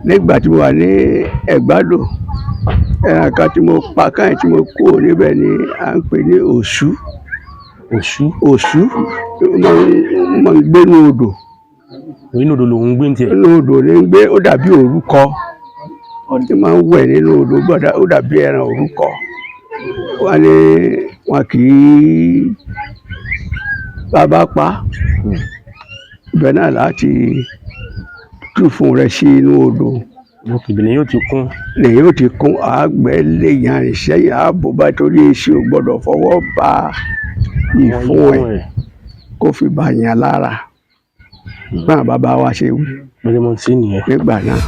nígbà tí mo wà ní Ẹ̀gbádò ẹran kan tí mo pa káyìn tí mo kúrò níbẹ̀ ni à ń pè ní òṣú. Òṣú máa ń gbé inú odò. Inú odò lòun gbé ní tiẹ̀. Inú odò ní ń gbé, ó dàbí òrúkọ. Wọ́n ti máa ń wẹ̀ nínú odò gbọ́dọ̀, ó dàbí ẹran òrúkọ. Wọ́n ní wọn kì í bàbá pa. Ibẹ̀ náà láti tú fún rẹ̀ sí inú odò. Ibẹ̀ yóò ti kún. Lẹ́yìn yóò ti kún, àgbẹ̀ lè yan ìṣẹ́yìn ààbò bá torí èsì ò gbọ́dọ̀ fọwọ́ ba ìfún ẹ̀ kó fi bà yàn lára. Báwọn bàbá wa ṣe wí nígbà náà.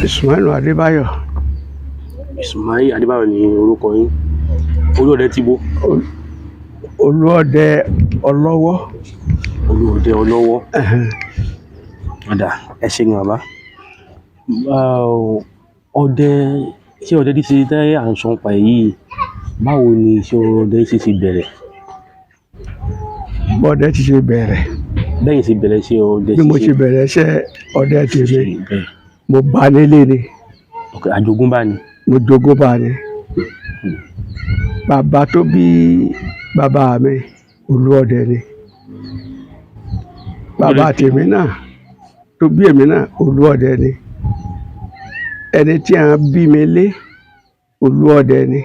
Ismail Adébáyọ̀. Ismail Adébáyọ̀ ni orúkọ yín. Olúọdẹ ti bó? Olúọdẹ Ọlọ́wọ́. Olúọdẹ Ọlọ́wọ́. Ọ̀dà ẹ ṣe ní bàbá. Ọdẹ ṣé ọdẹ tí ṣe tẹ́ à ń sọ pa èyí, báwo ni iṣẹ́ ọdẹ ṣe bẹ̀rẹ̀? Bọ́dẹ ti ṣe bẹ̀rẹ̀. Bẹ́yìn ṣe bẹ̀rẹ̀ ṣe ọdẹ ṣe. Bí mo ṣe bẹ̀rẹ̀ iṣẹ́ ọdẹ tèmi, mo bá nílé ni. Àjogúnbá ni. Mo jogúnbá ni. Bàbá tó bí bàbá mi olúọdẹ ni. Bàbá tèmi náà tó bí èmi náà olúọdẹ ni. Ẹni tí a bí mi lé olúọdẹ ni.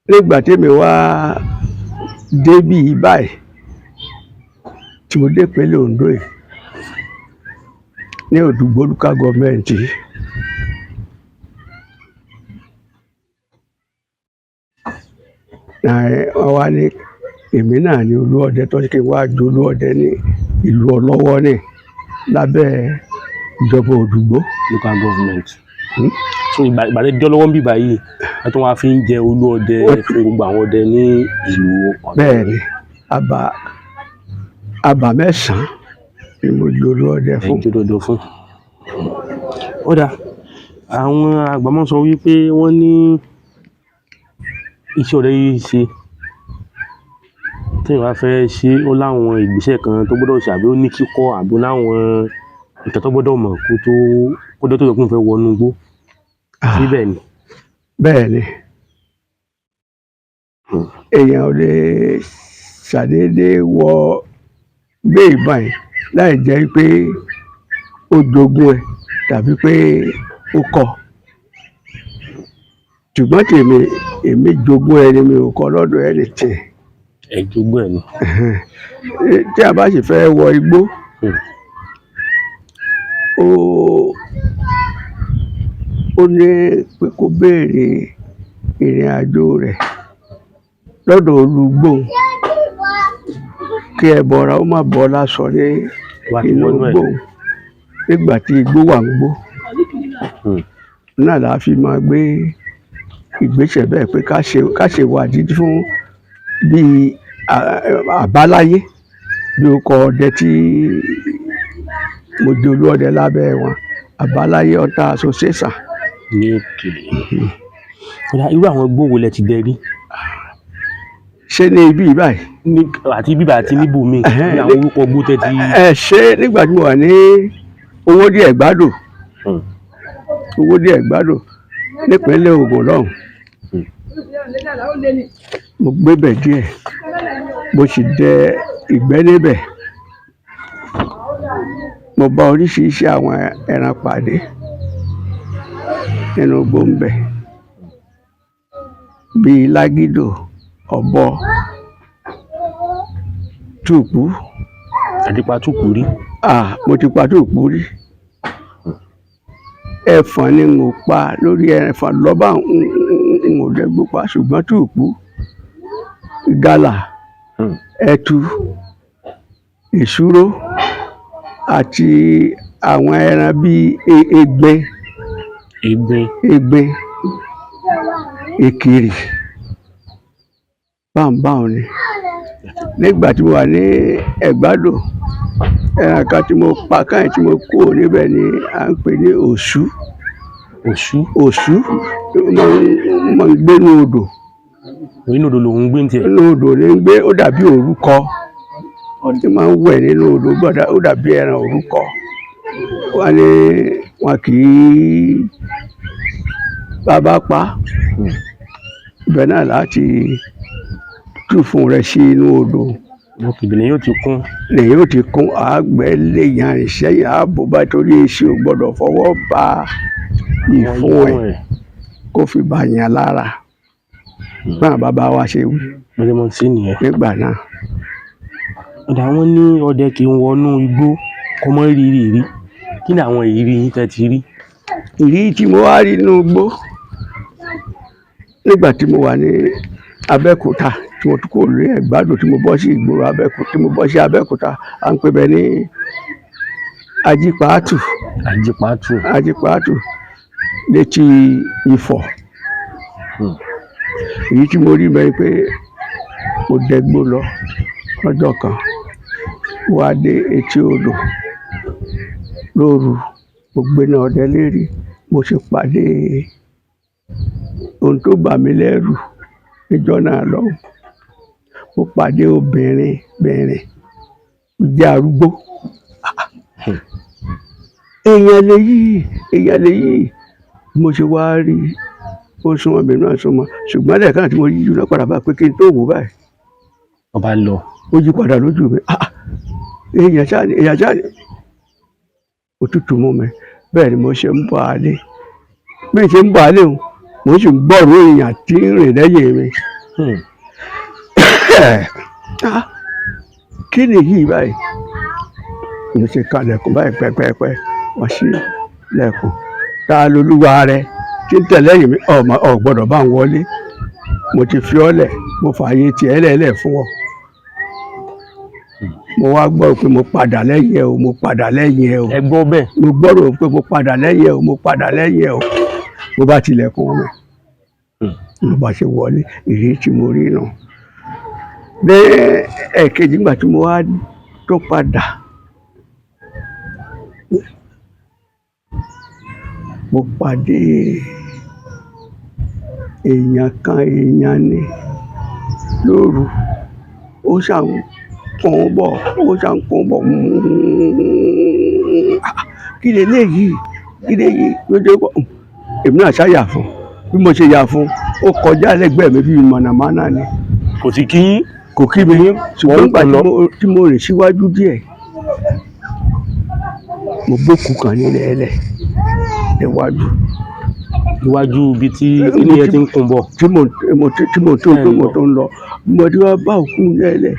Nígbà tèmi wá débí báyìí tí mo dé ìpínlẹ̀ Ondo yìí ní Òdùgbò local government yìí. Wọ́n wá ní èmi náà ní olúọdẹ tó ṣe kí n wá ju olúọdẹ ní ìlú Ọlọ́wọ́ ní lábẹ́ ìjọba Òdùgbò local government. So ìgbàlẹ̀ jọ́ lọ́wọ́ ń bíbá yìí ẹ tó wá fi ń jẹ olúọdẹ fún gbogbo àwọn ọdẹ ní ìlú Ọ̀dọ̀. Bẹ́ẹ̀ ni àbá mẹ́sàn-án ni mo jẹ olúọdẹ fún. Ẹjọ́ dandan fún. Ó dà, àwọn àgbà máa ń sọ wípé wọ́n ní iṣẹ́ ọdẹ yìí ṣe tí èèyàn bá fẹ́ ṣe ó láwọn ìgbésẹ̀ kan tó gbọ́dọ̀ ṣe àbí ó ní kíkọ́ àbí ó láwọn nǹkan tó gbọ́dọ̀ mọ̀ kó tó yẹ kó fẹ́ wọnú igbó. Síbẹ̀ ni. Bẹ́ẹ̀ ni. Èèyàn ò lè ṣàdédé gbé ìbọn yìí láì jẹ́ pé ó jogún ẹ̀ tàbí pé ó kọ́. Ṣùgbọ́n èmi jogún ẹni, mi ò kọ́ lọ́dọ̀ ẹni tí. Ẹ jogún ẹ̀ ni. Tí a bá sì fẹ́ wọ igbó, ó ní pé kó béèrè ìrìn àjò rẹ̀ lọ́dọ̀ olùgbò kí ẹbọra ó má bọ́ lásọ ní inú igbó nígbà tí igbó wà ń gbó. Náà la fi máa gbé ìgbésẹ̀ bẹ́ẹ̀ pé ká ṣe wádìí fún bí àbáláyé bí ó kọ ọdẹ tí mo jẹ olúọdẹ lábẹ́ wọn, Àbáláyé Hunter Association. Ní òkè. Irú àwọn igbó wo lẹ ti dẹ rí? Ṣé ní ibi báyìí? Àti bíbà àti níbòmíì ní àwọn orúkọ igbó tẹ́ ti. Ṣé nígbà tí mo wà ní Owódé Ẹ̀gbádò, Owódé Ẹ̀gbádò nípínlẹ̀ Ògùn lọ́hùn, mo gbébẹ̀ díẹ̀, mo sì dẹ ìgbẹ́ níbẹ̀. Mo bá oríṣiríṣi àwọn ẹran pàdé nínú igbó ńbẹ̀ bíi lágídò, ọ̀bọ, túùpú. Àti pa túùpú rí? Mo ti pa túùpú rí. Ẹfọ̀n ni n ò pa lórí ẹfọ̀n lọ́ba n ò dẹ́gbó pa, ṣùgbọ́n túùpú, ìgalà, ẹtu, ìṣúró àti àwọn ẹran bíi egbin, èkìrì, báńbáwọn ni. Nígbà tí mo wà ní Ẹ̀gbádò ẹran kan tí mo pa káyìn tí mo kúrò níbẹ̀ ni à ń pè ní òṣú. Òṣú máa ń gbé inú odò. inú odò lòún gbé ń tiẹ̀. Inú odò ní ń gbé, ó dàbí òrúkọ. Ọtí máa ń wẹ̀ nínú odò gbọ́dọ̀, ó dàbí ẹran òrúkọ. Wọ́n ní wọn kì í bàbá pa. Ibẹ̀ náà láti tú fún rẹ̀ sí inú odò. Ìbìlẹ̀ yóò ti kún. Lẹ́yìn ó ti kún, àgbẹ̀ lè yan ìṣẹ́yìn ààbò bá torí èsì ò gbọ́dọ̀ fọwọ́ ba ìfun ẹ̀ kó fi bà yàn lára. Báwọn bàbá wa ṣe wí Mọ́lẹ́mọ́ sí nìyẹn. nígbà náà. Ọ̀dà wọn ní ọdẹ kì í wọnú igbó kó mọ́ rírí rí. Kí ni àwọn ìrírí yín tẹ́ ti rí? Ìrírí tí mo wá rí inú igbó nígbà tí mo wà ní Abẹ́òkúta, tí mo tún kò rí Ẹ̀gbádùn, tí mo bọ́ sí ìgboro Abẹ́òkúta, tí mo bọ́ sí Abẹ́òkúta, à ń pè bẹ́ẹ̀ ní Ajípaàtù. Ajípaàtù létí Ifọ̀. Èyí tí mo rí bẹ́ẹ̀ pé mo dẹgbó lọ lọ́jọ́ kan, wá dé etí odò lóru, mo gbé náà ọdẹ lérí, mo sì pàdé ohun tó bà mí lẹ́rù níjọ́ náà lọ́hùn. Mo pàdé obìnrin jẹ́ arúgbó. Èèyàn lèyí. Mo ṣe wá rí ó súnmọ́ mi náà súnmọ́, ṣùgbọ́n lẹ́ẹ̀kan tí mo yí jùlọ padà bá pé kí n tó wò báyìí. Ọba lọ. Ó yí padà lójú mi. Èèyàn ṣáà ni. Òtútù mú mi. Bẹ́ẹ̀ ni mo ṣe ń bọ̀ alé. Bí n ṣe ń bọ̀ alé o, mo sì ń gbọ́rọ̀ èèyàn tí ń rìn lẹ́yìn mi. Kí ni yìí báyìí? Mo ṣe kalẹ̀kùn báyìí pẹ́pẹ́pẹ́, wọ́n ṣí lẹ̀kùn. Ta lolúwa rẹ tí ń tẹ̀lé yìí mi? Ò gbọ́dọ̀ bá ń wọlé. Mo ti fi ọ́ lẹ̀, mo fààyè tiẹ̀ lẹ́lẹ̀ fún ọ. Mo wá gbọ́ pé mo padà lẹ́yìn ẹ o, Ẹ gbọ́ bẹ́ẹ̀. Mo gbọ́rọ̀ pé mo padà lẹ́yìn ẹ o. Mo bá tilẹ̀kùn mi. Mo bá ṣe wọlé, ìrírí tí mo rí nù. Ní ẹ̀kejì nígbà tí mo wá tó padà, mo pàdé èèyàn ni lóru. Ó ṣàǹkàn bọ̀. Kí leléyìí? Lójú pọ̀. Èmi náà ṣáyà fún. Bí mo ṣe yà fún, ó kọjá lẹ́gbẹ̀ẹ́ mi bíi mọ̀nàmọ́ná ni. Kò sí kí yín. Kò kí mi, ṣùgbọ́n nígbà tí mo rìn síwájú díẹ̀, mo gbókù kan nílẹ̀ ẹlẹ̀ níwájú. Iwájú ibi tí ilé yẹn ti ń kún bọ̀. Tí mo tó ń lọ, mo ti wá bá òkú lẹ́lẹ̀.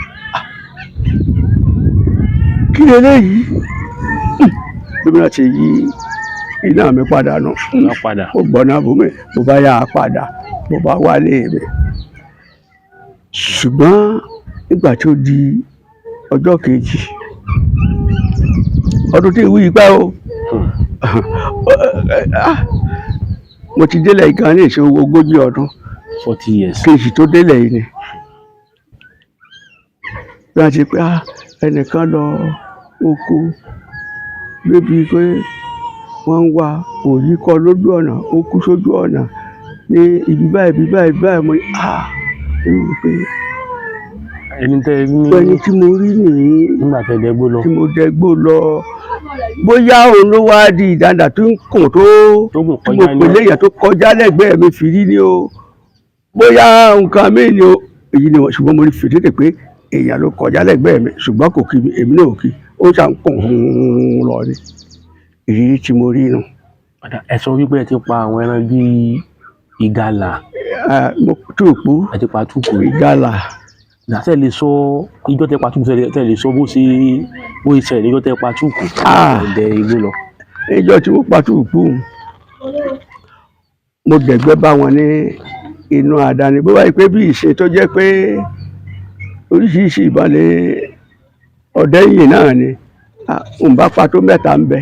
Kí leléyìí? Bí mo náà ṣe yí iná mi padà nù. Mo gbọ́ná bùnmi, mo bá yà á padà, mo bá wálé mi. Ṣùgbọ́n nígbà tó di ọjọ́ kejì, ọdún tí ìwú yìí pẹ́ o, mo ti délẹ̀ gan ní ìṣe 40 ọdún. 40 years. Kejì tó délẹ̀ yìí ni. Bí wọ́n ti pé ẹnìkan lọ oko débi pé wọ́n ń wá òyì kọ lójú ọ̀nà, ó kú sójú ọ̀nà ní ibi báyìí. Mo ní pé ẹni tí mo rí nìyí nígbà tẹ́ dẹgbó lọ. Tí mo dẹgbó lọ, bóyá òun ló wá di ìdàndà tó ń kùn tó mo pè léyìn tó kọjá lẹ́gbẹ̀ẹ́ mi fìrí ni o, bóyá nǹkan mi ni o. Èyí ni ṣùgbọ́n mo rí fìdíde pé èèyàn ló kọjá lẹ́gbẹ̀ẹ́ mi, ṣùgbọ́n kò kí mi, èmi náà ò kí, ó ṣàǹkùn lọ ni. Ìrírí tí mo rí nù. Ẹ sọ wípé ẹ ti pa àwọn ẹran bíi ìgalà. Mo túùpù. Ẹ ti pa túùpù. Ìgalà. Tẹ́ lè sọ ijọ́ tẹ́ pa túùpù, tẹ́ lè sọ bó ṣe ṣẹlẹ̀ níjọ́ tẹ́ pa túùpù. Ẹ̀dẹ̀ igbó lọ. Ìjọ́ tí mo pa túùpù, mo dẹ̀gbẹ́ bá wọn ní inú àdáni. Bó wáyé pé bí ìṣe tó jẹ́ pé oríṣiríṣi ìbálẹ̀ ọ̀dẹ́ yìí náà ni, n bá pa tó 3 ń bẹ.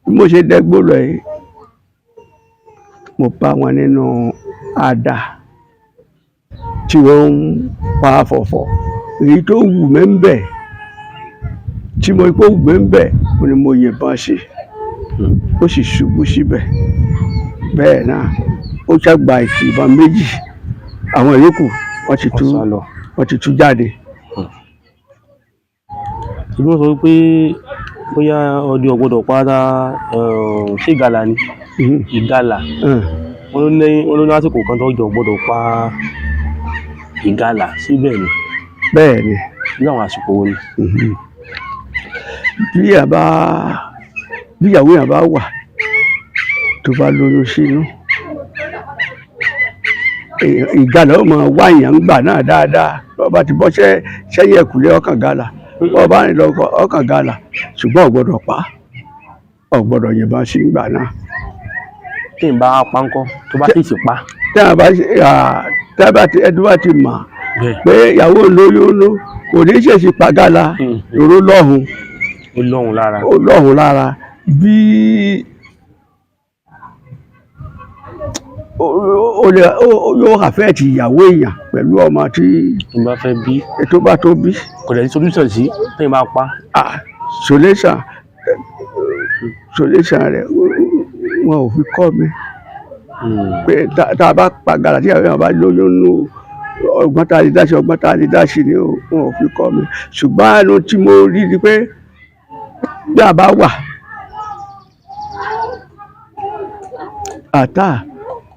Bí mo ṣe dẹgbó lọ yìí, mo bá wọn nínú àdá tí wọ́n ń pa fọ̀fọ̀. Èyí tó wù mí ń bẹ, tí mo rí pé ó wù mí ń bẹ, mo ní mo yìnbọn sí, ó sì ṣubú síbẹ̀. Bẹ́ẹ̀ náà ó ṣàgbà ìbọn méjì, àwọn yòókù wọ́n ti tú jáde. ṣùgbọ́n sọ pé bóyá ọdẹ ọ̀gbọ́dọ̀ pátá ṣé ìgalà ni ìgalà wọ́n ló ní àsìkò kan tó jọ gbọ́dọ̀ pa ìgalà síbẹ̀ ni. Bẹ́ẹ̀ ni. Ní àwọn àsìkò wo ni. Bí ìyàwó yẹn bá wà tó bá lóyún sínú, ìgalà ó máa wá èèyàn gbà náà dáadáa. Bọ́ bá ti bọ́ sẹ́yìn ẹ̀kúlé ọkàn galà, bọ́ bá rìn lọ ọkàn galà, ṣùgbọ́n ò gbọ́dọ̀ pa, ò gbọ́dọ̀ yìnbọn sí ìgbà náà. Tí n bá pa ńkọ́ tó bá tètè pa. Ẹni bá ti mọ̀ pé ìyàwó lóyún kò ní ṣèṣì pa gálà lóró lọ́hùn. Ó lọ́hùn lára. Ó lọ́hùn lára. Bí yóò àfẹ́ẹ̀tì ìyàwó èèyàn pẹ̀lú ọmọ tí bá fẹ́ bí. Tó bá tó bí. Kò dẹ̀ ní solution sí tí n bá pa. Solution rẹ̀ wọn ò fi kọ́ mi. Pé tá a bá pa gàlà tí àwọn èèyàn bá lóyún nù ọgbọ́n tá a lè dá sí ni wọn ò fi kọ́ mi. Ṣùgbọ́n àánú tí mo rí ni pé bí a bá wà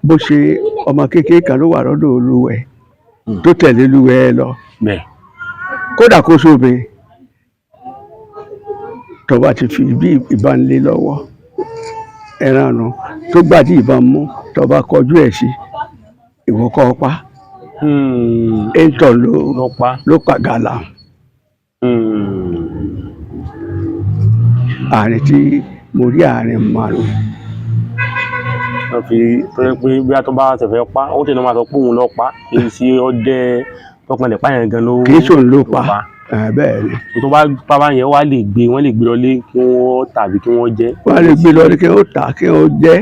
bó ṣe ọmọ kékeré kan ló wà lọ́dọ̀ olúwẹ̀ tó tẹ̀lé olúwẹ̀ lọ. Kódà kó sóbe tó bá ti fi bí ìbọn lé lọ́wọ́ ẹran nù tó gbàdí ìbọn mú tó bá kọjú ẹ̀ sí ìwọ kọ́ pa. Ẹ̀ńtọ̀ ló pa gàlà. Àárín tí mo rí àárín márùn. Wọ́n fi tó yẹ pé bí a tó bá tẹ̀fẹ́ pa ó tẹ̀lé máa sọ pé òun lọ pa kì í ṣe ọdẹ tọkàn lè pa yẹn gan ló. Kì í ṣòun ló pa. Bẹ́ẹ̀ ni. Tó bá bàbá yẹn wọ́n lè gbé lọlé kí wọ́n tàbí kí wọ́n jẹ. Wọ́n lè gbé lọlé kí wọ́n tà kí wọ́n jẹ.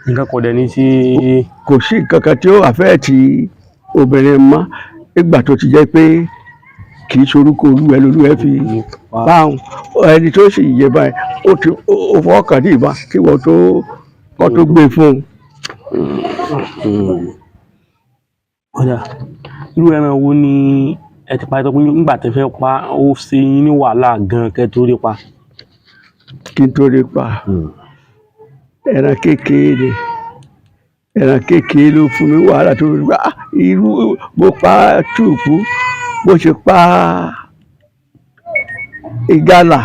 Nǹkan kò dẹ̀ ní sí. Kò sí nǹkan kan tí ó àfẹ́ẹ̀tì obìnrin mọ́ nígbà tó ti jẹ́ pé kì í sorúkọ olúwẹ̀ fi báwọn ẹni tó sì yẹ báyìí ó fọwọ́ kàn ní ìbọn kí wọ́n tó gbé fún un. Ọ̀dà irú ẹran wo ni ẹ ti pa ẹ tó pín nígbà tẹ́ fẹ́ pa ó ṣe yín ní wàhálà gan kẹ́ tó rí pa. Kí n tó rí pa ẹran kékeré ló fún mi wàhálà tó rí pa. Irú mo pa túùpù bó ṣe pa ìgalà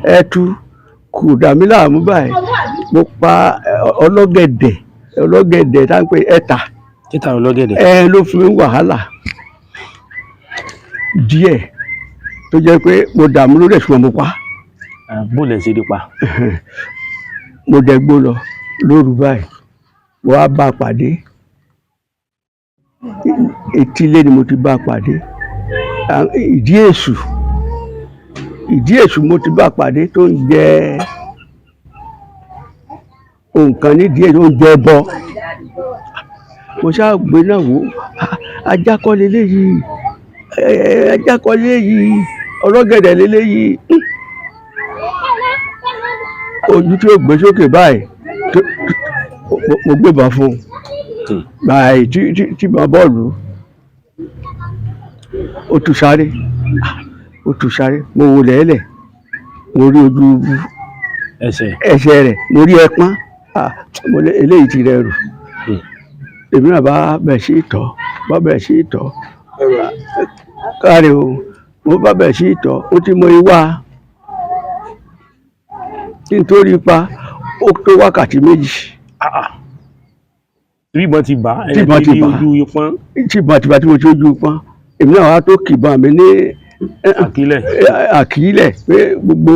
ẹtu kò dà mí láàmú báyìí. Mo pa ọlọ́gẹ̀dẹ̀ tá ń pè ẹ̀ta. Títà ọlọ́gẹ̀dẹ̀. Ló fún mi wàhálà díẹ̀ tó jẹ́ pé mo dààmú lórí ẹ̀sùn mo pa. Bó lẹ̀ ṣe rí pa. Mo dẹ̀gbó lọ lóru báyìí mo wá bá a pàdé etílé ni mo ti bá a pàdé. Ìdí èṣù mo ti bá a pàdé tó ń jẹ nǹkan nídìí ẹ̀ tó ń jẹ bọ. Mo ṣáà gbé náà wò ajá kọ́ leléyìí ọlọ́gẹ̀dẹ̀ leléyìí. Ojú tí ó gbé sókè báyìí mo gbébọn fún un báyìí tí mo bọ́ọ̀lù ó tún sáré mo wò lẹ́lẹ̀ mo rí ojú ẹsẹ̀ rẹ̀ mo rí ẹpọ́n eléyìí ti rẹ̀ rù. Èmi náà bá bẹ̀ sí ìtọ̀ káre o mo bá bẹ̀ sí ìtọ̀ ó ti mọ ìwà nítorí pa ó tó wákàtí méjì. Tí ìbọn ti bá ojú ipọ́n. Tí ìbọn ti bá tí mo ti ojú ipọ́n èmi náà wá tó kìbọn mi ní àkílẹ̀ pé gbogbo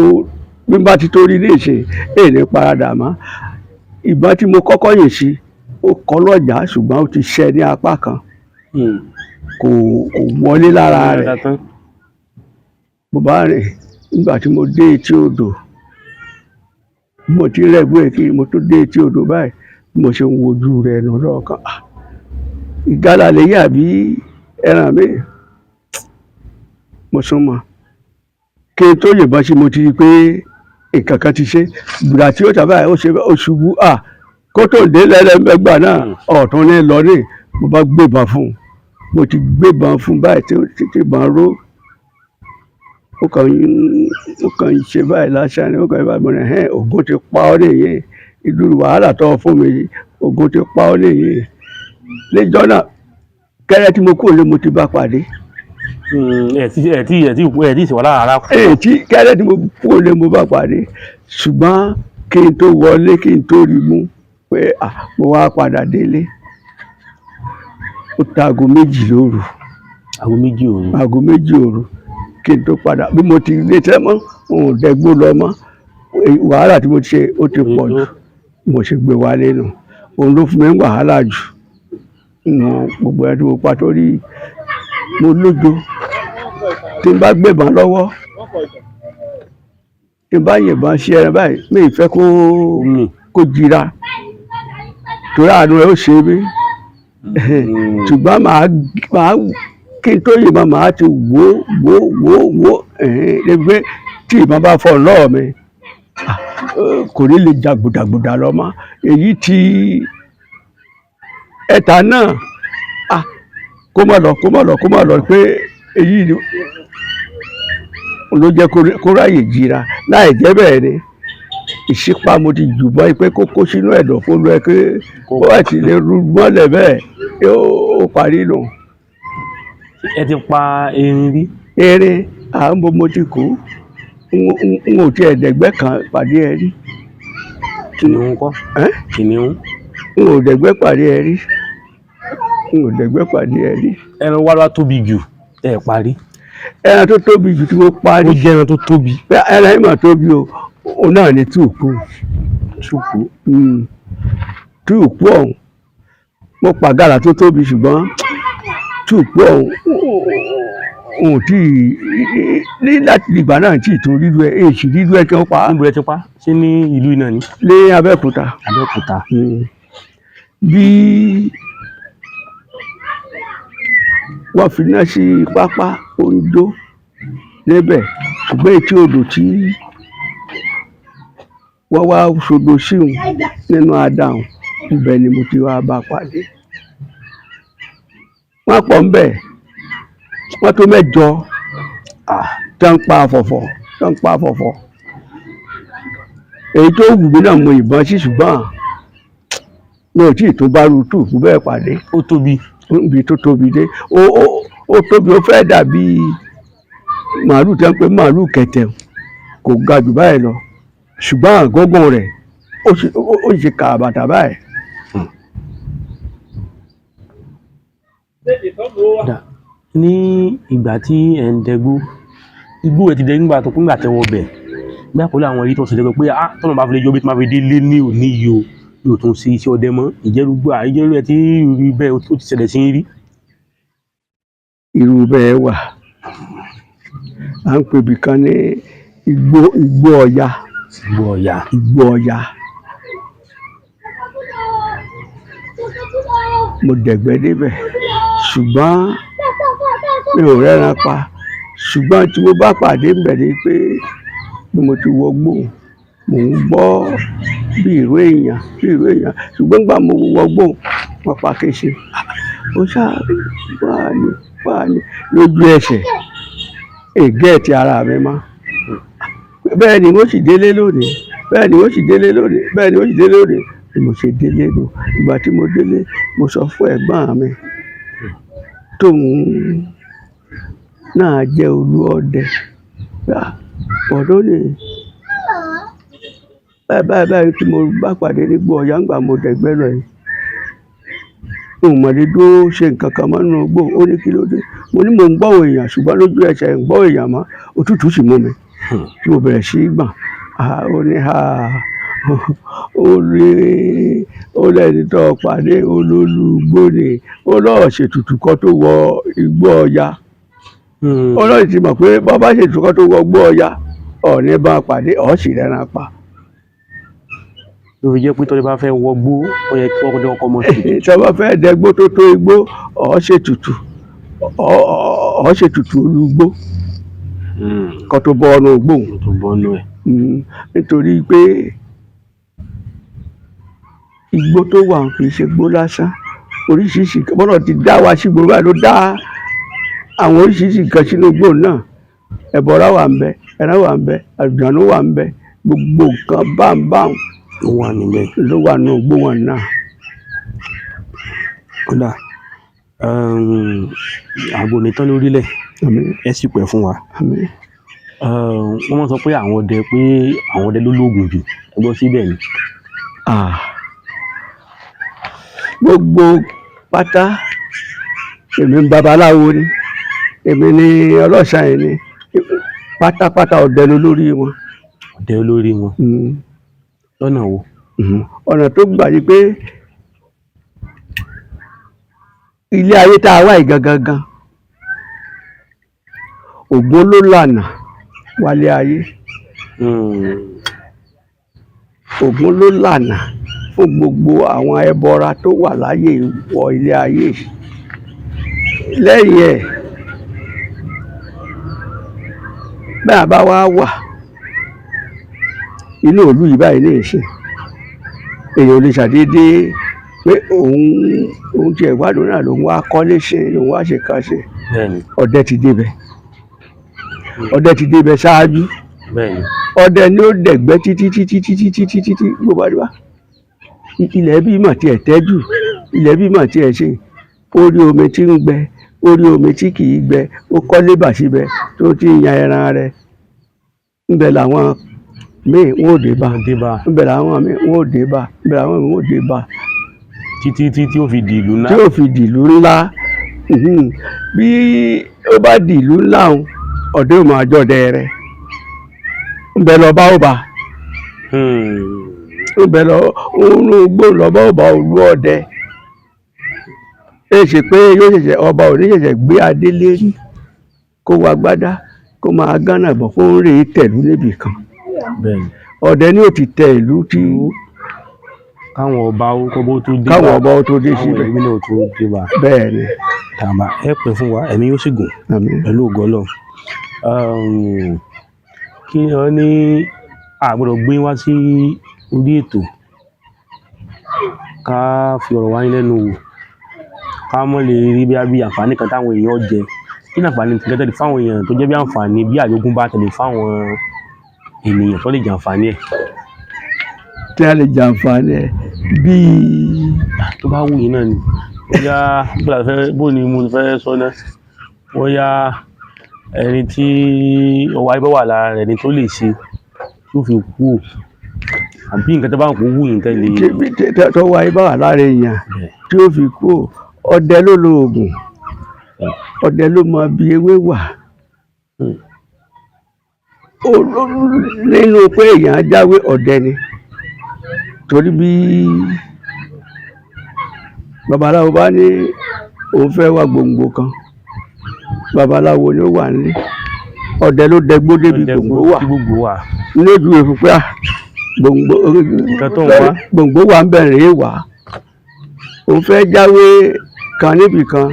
bí n bá ti torí ní ìṣe èyí ní paradà mọ́. Ìbọn tí mo kọ́kọ́ yìn sí ó kọ́ lọ́jà ṣùgbọ́n ó ti ṣẹ́ ní apá kan kò wọlé lára rẹ̀. Mo bá rìn nígbà tí mo dé etí odò mo ti rẹ́gbẹ́ kí mo tó dé etí odò báyìí mo ṣe ń wojú rẹ̀ nù lọ́ọ̀kan. Ìgalà lèyí àbí ẹran mi. Mo súnmọ́ kí n tó yìnbọn sí mo ti rí pé nǹkan kan ti ṣe gbùdà tí ó tàbí ó ṣubú kó tó dé lẹ́lẹ́mẹ́gbà náà ọ̀tún ní lọ ní mo bá gbébọn fún un mo ti gbébọn fún un báyìí títí ìbọn ró ó kàn ń ṣe báyìí lásán ni ó kàn ń báyìí mo ní ògùn ti pa ọ́ nìyí ìlú wàhálà tó fún mi ògùn ti pa ọ́ nìyí níjọ́ náà kẹ́rẹ́ tí mo kúrò lé mo ti bá pàdé. ẹ tí ìṣèwádà ara kù. tí kẹ́rẹ́ tí mo kúrò lé mo bá pàdé ṣùgbọ́n kí n tó wọlé kí n tó rí mú pé mo wá padà délé ó ta aago 2 lóru. aago 2 òru kí n tó padà bí mo ti lé tẹ́mọ́ òun dẹ́gbó lọ mọ́ wàhálà tí mo ti ṣe ó ti pọ̀ jù mo ṣe gbé wálé nù òun ló fún mi wàhálà jù nù gbogbo ẹ̀ tí mo pa torí mo lójo tí n bá gbébọn lọ́wọ́ tí n bá yìnbọn ṣe ẹran báyìí mi ì fẹ́ kó jira torí àánú ẹ ó ṣe mí ṣùgbọ́n màá kí n tó yìnbọn màá ti wò lẹ́gbẹ́ tí ìbọn bá fọ́ lọ́ọ̀ mi kò ní lè jà gbùdàgbùdà lọ mọ́ èyí tí ẹ̀ta náà kó má lọ pé èyí ló jẹ́ kó ráyè jìra láì jẹ́ bẹ́ẹ̀ ni ìṣípá mo ti jù bọ́ pé kó kó sínú ẹ̀dọ̀ fún lọ pé kó wà tí lè rú mọ́lẹ̀ bẹ́ẹ̀ ó parí nù. ẹ ti pa erin rí. erin mo ti kú n ò tiẹ̀ dẹ̀gbẹ́ kan pàdé ẹ rí. kìnìún kọ́. kìnìún. n ò dẹ̀gbẹ́ pàdé ẹ rí. ẹran wá tóbi jù ẹ parí. ẹran tó tóbi jù tí mo parí. ó jẹ́ ẹran tó tóbi. ẹran yìí mà tóbi o òun náà ni túùkù ọ̀hún mo pàgàrà tó tóbi ṣùgbọ́n túùkù ọ̀hún òun tí ní láti ìgbà náà tí ìtò rírú ẹ èsì rírú ẹ kí wọ́n pa á. níbo ẹ ti pa ṣé ní ìlú iná ni. ní Abẹ́òkúta. bí wọ́n fi iná sí pápá Oǹdó níbẹ̀ ṣùgbọ́n etí odò tí wọ́n wá ṣodo síhun nínú adáhùn ibẹ̀ ni mo ti wá bá pàdé. wọ́n pọ̀ ńbẹ̀ wọ́n tó 8 tó ń pa àfọ̀fọ̀ èyí tó wù mí náà mo ìbọn sí ṣùgbọ́n mi ò tí ì tó bá rú túùkù bẹ́ẹ̀ pàdé. ó tóbi. ibi tó tóbi dé ó tóbi ó fẹ́ dàbí màálù tó ń pè màálù kẹ̀tẹ̀ kò ga jù báyìí lọ ṣùgbọ́n àgọ́gùn rẹ̀ ó ṣe kàbàtà báyìí. ní ìgbà tí ẹ̀ ń dẹgbó igbó ẹ̀ ti dẹ nígbà tó kún ìgbà tẹ́wọ́ bẹ̀ bí àpòlọ́ àwọn èyí tó ṣe dẹ́gbẹ́ pé tọ́nà bá fi lè yọ bí tí máa fi délé ní òní yìí o yóò tún ṣe iṣẹ́ ọdẹ mọ́ ìjẹ́rúgbó àìjẹ́rú ẹ̀ tí rí bẹ́ẹ̀ ó ti ṣẹlẹ̀ sí rí. irú bẹ́ẹ̀ wà à ń pè bìkan ní igbó ọya. mo dẹ̀gbẹ́ débẹ̀ ṣùgbọ́n mi ò rẹ́ran pa ṣùgbọ́n tí mo bá pàdé ńbẹ̀ ni pé bí mo ti wọgbó mò ń gbọ́ bí ìró èèyàn ṣùgbọ́n gbà mo wọgbó wọn pa kéṣe ó ṣáà wà ní lójú ẹsẹ̀ ègé ti ara mi mọ́ bẹ́ẹ̀ ni mo sì délé lónìí bí mo ṣe délé nù ìgbà tí mo délé mo sọ fún ẹ̀gbọ́n mi tóun náà jẹ́ olú ọdẹ ọ̀dọ́ ni báyìí tí mo bá pàdé nígbó ọ̀yá ńgbà mo dẹ̀gbẹ́ lọ yìí mọ̀lẹ́ dúró ṣe nǹkan kan mọ́ nínú igbó ó ní kí ló dé mo ní mò ń gbọ́ èèyàn ṣùgbọ́n lójú ẹsẹ̀ ń gbọ́ èèyàn mọ́ òtútù sì mú mi tí mo bẹ̀rẹ̀ sí í gbọ̀n ó lẹ́ni tó pàdé olólùgbò ni ó lọ́ọ̀ ṣètùtù kan tó wọ igbó ọya ó lọ́ọ̀ ti mọ̀ pé bàbá ṣètùtù kan tó wọ igbó ọya ọ̀ọ́ni bá pàdé ọ̀ọ́sì rẹ̀ràn pa. ló fi jẹ́ pé tọ́jú bá fẹ́ wọgbó ó yẹ kí wọ́n kọ́ mọ́ sí. tí wọ́n bá fẹ́ dẹgbó tó tó igbó ọ̀ọ́ṣètùtù olùgbò kan tó bọ́ ọ́nù gbòhùn. tó bọ́ ọ́nù ẹ̀. nítorí pé igbó tó wà kì í ṣe igbó lásán oríṣiríṣi bọ́lá ti dá wa sí gbogbo àlọ́ dá àwọn oríṣiríṣi nǹkan sínú igbó náà ẹ̀bọ̀ra wà ń bẹ ẹran wà ń bẹ àlùjànnú wà ń bẹ gbogbo nǹkan báńbáń ló wà níbẹ̀. ló wà nínú igbó wọn náà. kódà ààbò nìtàn lórílẹ̀ Àmín. ẹ sì pẹ́ fún wa. Àmín. wọ́n máa ń sọ pé àwọn ọdẹ ló lóògùn jù ẹ gbọ́ síbẹ̀ ni. Gbogbo pátá èmi ń babaláwo ni èmi ni ọlọ́ṣà yìí ni pátápátá ọdẹ ló lórí wọn. ọdẹ olórí wọn lọ́nà wo. ọ̀nà tó gbà yí pé ilé ayé tá a wá yìí gangan Ògún ló lànà wálé ayé. Ògún ló lànà fún gbogbo àwọn ẹbọra tó wà láyé wọ ilé ayé. Lẹ́yìn ẹ̀ bá a bá wá wà inú ìlú yìí báyìí ní ìsìn èèyàn ò lè ṣàdédé pé òun tiẹ̀ gbádùn náà lòun wá kọ́lé ṣe lòun wá ṣe kan ṣe. Ọdẹ ti débẹ̀ ṣáájú. Ọdẹ ni ó dẹ̀gbẹ́ títí bó bá dé ilẹ̀ bí mà tiẹ̀ tẹ́jú ilẹ̀ bí mà tiẹ̀ ṣe orí omi tí ń gbẹ orí omi tí kì í gbẹ ó kọ́lé bà síbẹ̀ tó ti yan ẹran rẹ̀ ńbẹ̀ làwọn míì wọn ò dé bá ńbẹ̀ làwọn míì wọn ò dé bá ńbẹ̀ làwọn míì wọn ò dé bá. títí tí ó fi di ìlú ńlá. tí ó fi di ìlú ńlá bí ó bá di ìlú ńlá ọdẹ ò máa jọdẹ rẹ̀ ńbẹ̀ lọ bá ó bá ńbẹ̀ lọ òun gbó lọ bá ó bá òlu ọdẹ ẹ ṣe pé yóò ṣẹ̀ṣẹ̀ ọba ò ní ṣẹ̀ṣẹ̀ gbé adé lérí kó wá gbádá kó máa gánà bọ̀ kó ń rè é tẹ̀lú níbì kan. Ọdẹ ni ó ti tẹ ìlú tí káwọn ọba tó dé síbẹ̀ ìlú náà tó dé bá. bẹ́ẹ̀ ni. tàbá ẹ pẹ́ fún wa ẹ̀mí yóò sì gùn pẹ̀lú ògo Ọlọ́run. kí wọ́n ní àgbọ́dọ̀ gbé wá sí orí ètò ká fi ọ̀rọ̀ wá yín lẹ́nu wò ká mọ̀ lè rí bí àǹfààní kan táwọn èèyàn jẹ kí ní àǹfààní tẹ̀lé fáwọn èèyàn tó jẹ́ bí àǹfààní bí àjogún bá tẹ̀lé fáwọn ènìyàn tó lè jàǹfààní ẹ̀. tí a lè jàǹfààní ẹ̀ bíi. tó bá wù yín náà ni bó ni mo fẹ́ sọ náà bóyá ẹni tí ọwọ́ ayé bá wà lára rẹ̀ ni tó lè ṣe tó fi kú ò àbí nǹkan tó bá ń kó wù yín tẹ́lẹ̀. tọwọ́ ayé bá wà lára èèyàn tí ó fi kú ò ọdẹ ló lo oògùn ọdẹ ló mọ bí ewé wà nínú pé èèyàn jáwé ọdẹ ni torí bí babaláwo bá ní òun fẹ́ wá gbòǹgbò kan babaláwo ni ó wà nílé ọdẹ ló dẹgbó débi gbòǹgbò wà lójú èfú pé gbòǹgbò wà ń bẹ̀rẹ̀ wá òun fẹ́ jáwé kan níbì kan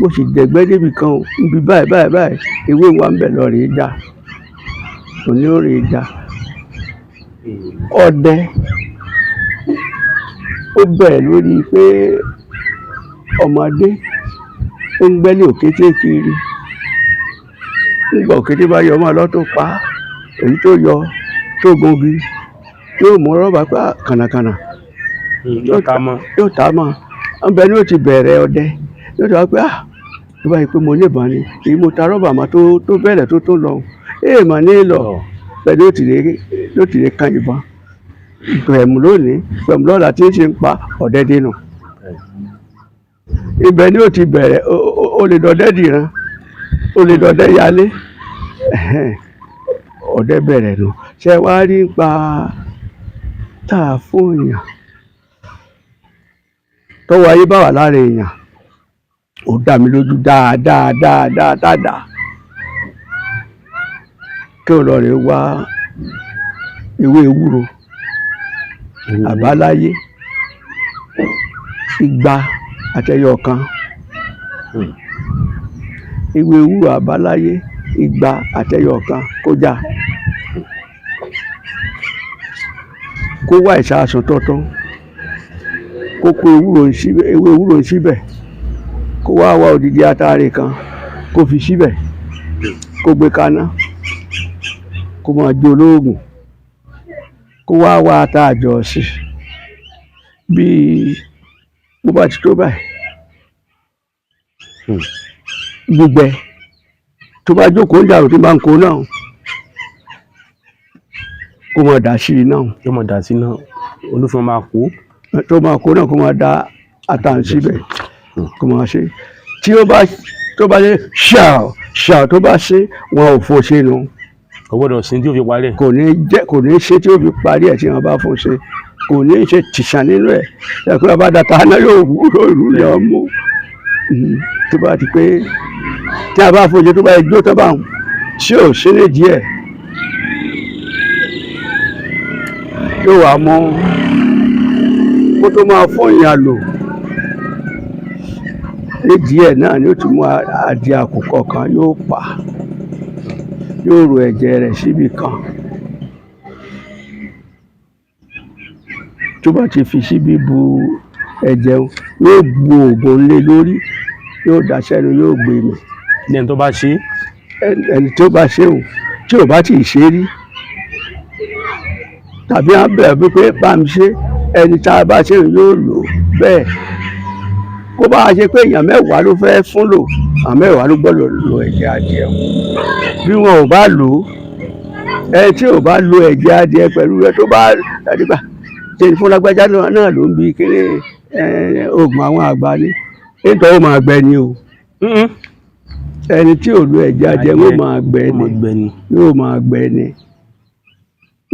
mo sì dẹ̀gbẹ́ débi kan níbi báyìí ewé wà ń bẹ̀ lọ rèé já òní ó rèé já ọdẹ ó bẹ̀rẹ̀ lórí pé ọmọdé ó ń gbẹ́lé òkété kiri nígbà òkété bá yọ ọmọ lọ́tọ̀ pa èyí tó yọ tó gungi yóò mú rọ́bà pa kànàkànà yóò tá a mọ́ ọbẹ̀ ni ó ti bẹ̀rẹ̀ ọdẹ yóò tó wá pé tó bá yẹ pé mo níbọn ni èyí mo ta rọ́bà mọ́ tó bẹ̀rẹ̀ tó lọ èèmọ̀ ní lọ pẹ̀lú ó ti lè kan ìbọn pẹ̀mù lónìí pẹ̀mù lọ́la tí ń ṣe ń pa ọ̀dẹ dínú ibẹ̀ ni ó ti bẹ̀rẹ̀ ó lè dọdẹ dìran ó lè dọdẹ yálé ọdẹ bẹ̀rẹ̀ nù ṣe wá rí pa tá a fún èèyàn tọwọ́ ayé bá wà lára èèyàn ó dá mi lójú dáadáa kí o lọ rè wá ewé ewúro àbáláyé igba àtẹyọ kan ewé ewúro àbáláyé igba àtẹyọ kan kójà kó wá ìṣàsùn tuntun kó kó ewé ewúro síbẹ̀, kó wá wá odidi atare kan kó fi síbẹ̀, kó gbé kaná, kó máa jó lóògùn, kó wá wá ata àjọ sí bí bó bá ti tó báyìí gbígbẹ tó bá jókòó ń dàrú tó bá ń kó náà kó máa dà sí iná, yóò mọ̀ dà sí náà olúfin máa kó tó máa kó náà kó máa dá ata síbẹ̀ kó máa ṣe tí ó bá ṣe ṣáà tó bá ṣe wọn ò fò ṣe nu. kò gbọ́dọ̀ sí tí ó fi parí ẹ̀. kò ní ṣe tí ó fi parí ẹ̀ tí wọ́n bá fò ṣe, kò ní ṣe tìṣàn nínú ẹ̀ ẹ̀kọ́ bá dàtà náà yóò rú yọ mú tó bá ti pé tí a bá fò ṣe tó bá jó tó bá tí ò sí ní díẹ̀ yóò wá mú kó tó máa fún ìyàn lò ní díẹ̀ náà ni ó ti mú adìẹ àkùkọ kan yóò pa, yóò ro ẹ̀jẹ̀ rẹ̀ síbi kan, tó bá ti fi síbi bu ẹ̀jẹ̀ yóò bu oògùn lé lórí, yóò dà sẹ́nu, yóò gbé mì. ẹni tó bá ṣe ẹni tó bá ṣe òun tí ò bá ti ṣe rí tàbí á bẹ̀rẹ̀ wípé bá mi ṣe, ẹni tá a bá ṣe yóò lò bẹ́ẹ̀. Kó bá ṣe pé èèyàn mẹ́wàá ló fẹ́ fún lò, àwọn mẹ́wàá ló gbọ́dọ̀ lo ẹ̀jẹ̀ adìẹ bí wọn ò bá lò ó, ẹni tí ò bá lo ẹ̀jẹ̀ adìẹ pẹ̀lú rẹ tó bá dàdígbà ṣe fún lágbájá náà ló ń bi kéré oògùn àwọn àgbà ní nítorí ó máa gbẹ ni o. Ẹni tí ò lo ẹ̀jẹ̀ adìẹ yóò máa gbẹ ni, yóò máa gbẹ ni,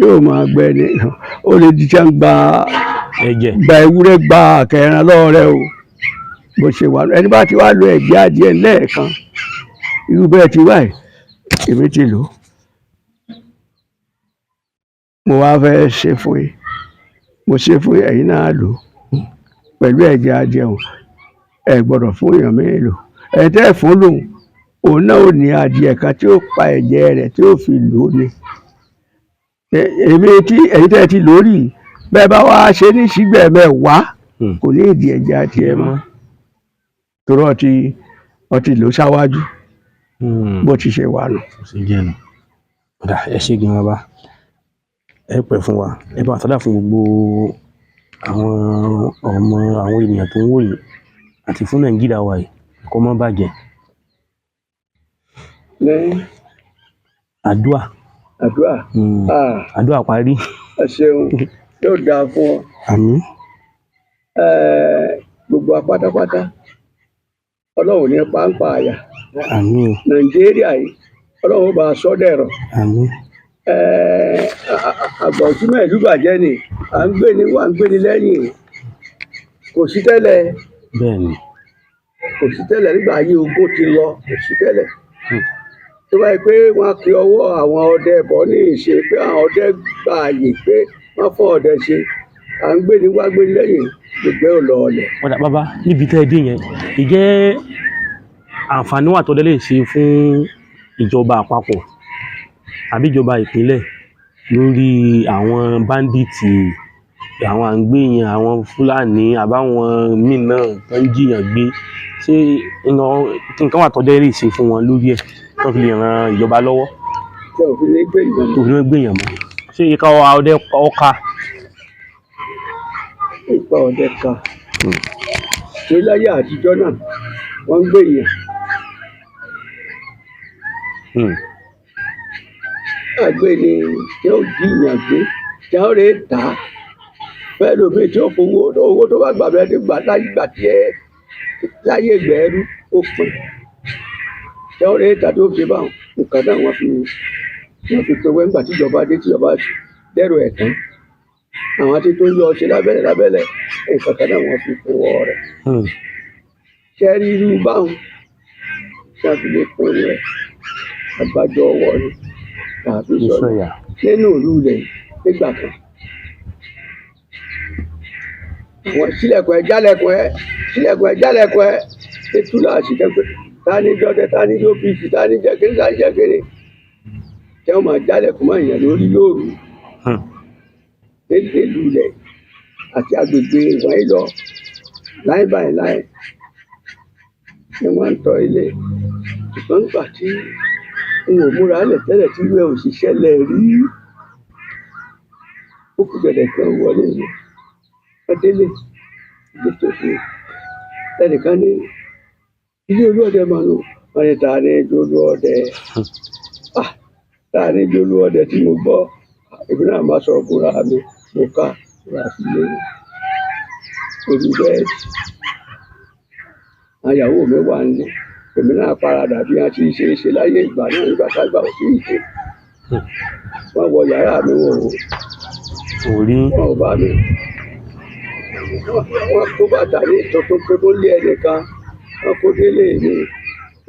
yóò máa gbẹ ni. Ó lè di tí wọ́n gba ewúrẹ́ gba àkẹ́ran lọ́wọ́ rẹ o bó ṣe wà. Ẹni bá ti wá lo ẹ̀jẹ̀ adìẹ lẹ́ẹ̀kan irú bẹ́ẹ̀ ti wáyé èmi ti lò ó, mo wá fẹ́ ṣe fún yín, mo ṣe fún yín, ẹ̀yin náà lò ó pẹ̀lú ẹ̀jẹ̀ adìẹ o, ẹ gbọ́dọ̀ fún èèyàn mélòó, ẹ tẹ́ fún lòun òun náà ò ní adìẹ kan tí ó pa ẹ̀jẹ̀ rẹ̀ tí ó fi lò ó ni. Èmi tí ẹ̀yin tẹ́ ti lò ó rí bẹ́ẹ̀ bá wá ṣe ní sígbẹ̀ mẹ́wàá kò ní ìdí ẹ̀jẹ̀ adìẹ mọ́ torí ọtí lò ṣáwájú bó ti ṣe wà nù. ẹ ṣe gan bàbá, ẹ pẹ́ fún wa, ẹ bá ṣàdúrà fún gbogbo àwọn ọmọ àwọn ènìyàn tó ń wò yìí àti fún Nàìjíríà wa yìí kó má bàjẹ́. àdúrà parí. ẹ ṣeun, yóò dáa fún ọ. àmín. gbogbo apátápátá Ọlọ́run ní pàǹpà àyà. àmín. Nàìjíríà yìí Ọlọ́run bá a sọ dẹ̀rọ̀. àmín. àgbọ̀nsúmọ̀ ìlú bàjẹ́ ni à ń gbé ni wà ń gbé ni lẹ́yìn kò sí tẹ́lẹ̀. bẹ́ẹ̀ni. kò sí tẹ́lẹ̀ nígbà ayé ogún ti lọ, kò sí tẹ́lẹ̀. tó bá yẹ pé wọ́n kí ọwọ́ àwọn ọdẹ bọ̀ ní ìṣe pé àwọn ọdẹ gba àyè pé wọ́n fọ́ ọdẹ ṣe à ń gbé ni wá gbé ni lẹ́yìn gbogbo ò lọ ọlẹ̀. ọ̀dà bàbá níbi tẹ́ ẹ dé yẹn ìjẹ́ àǹfààní wà tọ́dẹ́ lè ṣe fún ìjọba àpapọ̀ àbí ìjọba ìpínlẹ̀ lórí àwọn báńdíìtì, àwọn àǹgbéyàn, àwọn Fúlàní àbáwọn míì náà tó ń jiyàn gbé, ṣé nǹkan wà tọ́dẹ́ lè ṣe fún wọn lórí ẹ̀ tó fi lè ran ìjọba lọ́wọ́ tí ò fi lè gbéyàn mọ́? ṣé ìka ọdẹ ọkà? ipa ọdẹ ká ní láyé àtijọ́ náà wọ́n ń gbèyàn. àgbẹ̀ ni tí ó jiyàn gbé tí ó lè tà á fẹ́ẹ́ lómi tí ó fowó owó tó bá gbà bẹ́ẹ̀ tó gbà láyé gbà tí ẹ láyé gbẹ̀ẹ́rú ó pin tí ó lè tà tó fi báwọn nǹkan náà wọ́n fi pe wẹ́ngbà tíjọba dé tíjọba dẹ́rù ẹ̀ tán àwọn tí tó ń yọ ọṣẹ lábẹ́lẹ̀ nǹkan kan náà wọ́n fi kún wọ́ rẹ̀. ṣe rí irú báwọn ṣe àfi lè pín rẹ̀ àgbájọ ọwọ́ rẹ̀ tàbí sọ̀rọ̀ nínú ìlú rẹ̀ nígbà kan. àwọn sílẹ̀kùn ẹ̀ jálẹ̀kùn ẹ̀ ètò láti dẹ́gbẹ́ tani dọ́dẹ tani lóbìsì tani jẹ́kiri tani jẹ́kiri tí wọ́n máa jálẹ̀kùn máa yàn lórí lóru nílùú rẹ̀ àti agbègbè ìwọ̀nyí lọ láì báyìí láì ni wọ́n ń tọ́ ilé ṣùgbọ́n nígbà tí n ò múra lẹ̀ tẹ́lẹ̀ tí ìwé òṣìṣẹ́ lẹ̀ rí ó kù gẹ̀dẹ̀ kan wọlé mi ọdẹ́lẹ̀ ilé tó fi ẹnìkan ní ilé olúọdẹ máa nù wọn ni ta ni olúọdẹ ta ni olúọdẹ tí mo gbọ́ èmi náà máa sọ búra mi mo ká búra sílé orí bẹ́ẹ̀dì àyàwó mi wà nílé èmi náà paradà bí wọn ti ṣe é ṣe láyé ìgbà náà nígbà tágbà ò sí ìṣe wọn wọ yàrá mi wò ó orí wọn ò bá mi wọn kó bàtà ní tuntun pé kó lé ẹnìkan wọn kó délé mi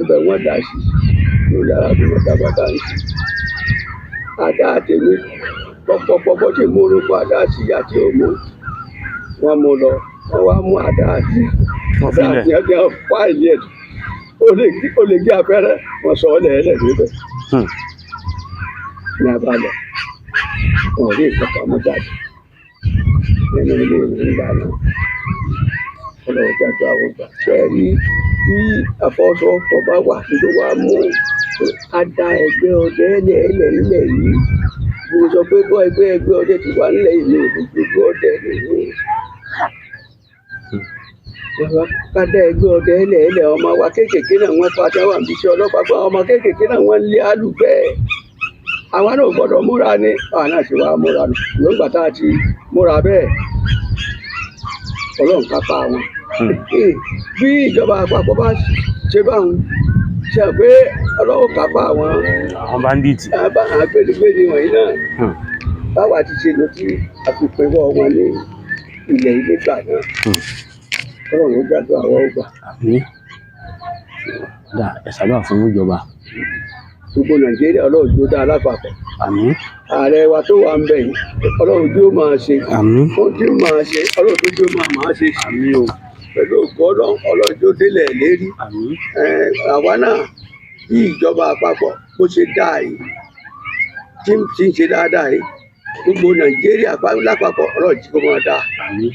ibẹ̀ wọ́n dà sí ní yàrá mi wọ́n dá bàtà ní àdá àtẹ̀mí pọ̀pọ̀pọ̀pọ̀ tí mo rò pa àdá sí àti òmù wọn mú lọ wọn wá mú àdá àti ọjà fáìlì ẹ̀ ó lè gé abẹ́rẹ́ wọn sọ ọ́ lẹ́ẹ̀lẹ́ níbẹ̀ ní abalẹ̀ wọn ò rí nǹkan kan mú jáde nínú ilé ìwé ńlá náà ọlọ́run jáde àwọn ọgbà ṣẹ́ẹ̀rí bí àfọwọ́sowọ́pọ̀ bá wà tó wá mú ká dá ẹgbẹ́ ọdẹ lẹ́ẹ̀lẹ́ nílẹ̀ yìí mo sọ pé bọ́ ẹgbẹ́ ọdẹ ti wà nílẹ̀ yìí ní gbogbo ọdẹ nìyí ká dá ẹgbẹ́ ọdẹ lẹ́ẹ̀lẹ́ ọmọ wa kéékèèké náà wọ́n pa àti àwọn àbíṣẹ́ ọlọ́pàá gbọ́ ọmọ kéékèèké náà wọ́n lé àlùbẹ́ àwa náà gbọ́dọ̀ múra ní àwọn náà ṣe wá múra nù ìwé ìgbà tá a ti múra bẹ́ẹ̀ ọlọ́run kápá wọn bí ìjọba àpapọ̀ bá ṣe báwọn ṣe pé ọlọ́run kápá wọn àwọn bandits agbẹnigbẹni wọ̀nyí náà báwa ti ṣe lọ sí àfipẹ́wọ́ wọn ní ilẹ̀ ilé gbà náà ọlọ́run jáde àwọn ọgbà. àmín dá ẹ sábà fún ìjọba gbogbo nàìjíríà ọlọ́run tó dá alápapọ̀ àmín ààrẹ wa tó wà ń bẹ̀ yìí ọlọ́run tó máa ṣe àmín ohun tí ó máa ṣe ọlọ́run tó máa ṣe àmín o pẹ̀lú ògbó ọlọ́run tó délẹ̀ lérí àmín àwa náà bí ìjọba àpapọ̀ bó ṣe dáa yìí tí ń ṣe dáadáa yìí gbogbo nàìjíríà lápapọ̀ ọlọ́run tí kò máa dáa àmín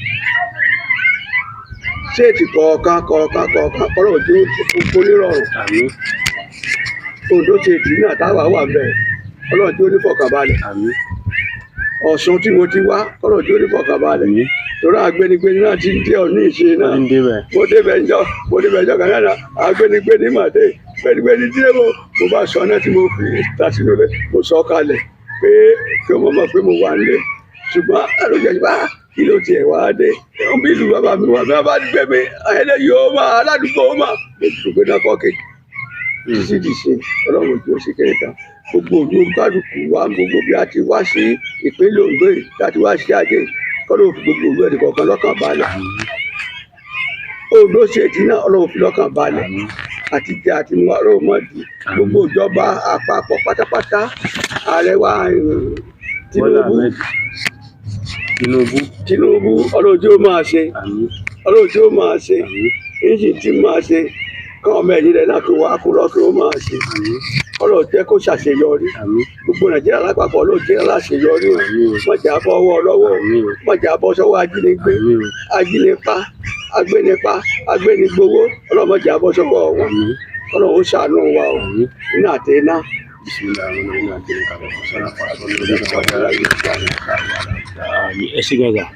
ṣéètì kọ̀ọ̀kan ọlọ́run tó kó nírọ̀rùn àmín Oǹdó ṣéètì náà táwa wà bẹ́ẹ̀ ọlọ́run tó ní fọkànbalẹ̀ àmín Ọ̀ṣun tí mo ti wá ọlọ́run tó ní fọkànbalẹ̀ àmín torí agbẹnigbẹni náà ti ń jẹ́ òní ìṣe náà ń débẹ̀ mo débẹ̀ ńjọ́ kan náà agbẹnigbẹni mà dé gbẹnigbẹni díẹ̀ mo bá sọ náà tí mo fi tàṣí lórí mo sọ kalẹ̀ pé kí wọ́n mọ̀ pé mo wà nílé ṣùgbọ́n àlòjẹ́ bá kí ló tiẹ̀ wá dé wọ́n bí ìlú bàbá mi wà bí wọ́n bá gbẹ mi ẹlẹ́yìí ó máa aládùúgbò ó máa mo dùn pé náà kọ́kẹ́ títí di ṣe ọlọ́run tí ó ṣe kéré kan gbogbo òdu kálukú wa gbogbo bí a ti wá sí ìpínlẹ̀ Oǹdó yìí láti wá sí Ajé kọ́lọ́ fi gbogbo òdu ẹnì kọ̀ọ̀kan lọ́kàn balẹ̀ Oǹdó ṣètì náà ọlọ́run fi lọ́kàn balẹ̀ àti jẹ àti mú ọlọ́run mọ́ di gbogbo ìjọba àpapọ̀ pátápátá ààrẹ wa Tinubu ọlọ́run tí ó máa ṣe ọlọ́run tí ó máa ṣe èyí tí máa ṣe kọ́ ọmọ ẹ̀yìn rẹ̀ náà tó wá kó lọ́ tó máa ṣe ọlọ́run jẹ́ kó ṣàṣeyọrí gbogbo Nàìjíríà lápapọ̀ ọlọ́run jẹ́ aláṣeyọrí má jà bọ́ ọwọ́ lọ́wọ́ má jà bọ́ sọ́wọ́ ajínigbé ajínipa agbénigbowó ọlọ́run má jà bọ́ sọ́wọ́ wọn ọlọ́run ó ṣàánú wa o nínú àtẹná. ẹ ṣé gbọ́dọ̀.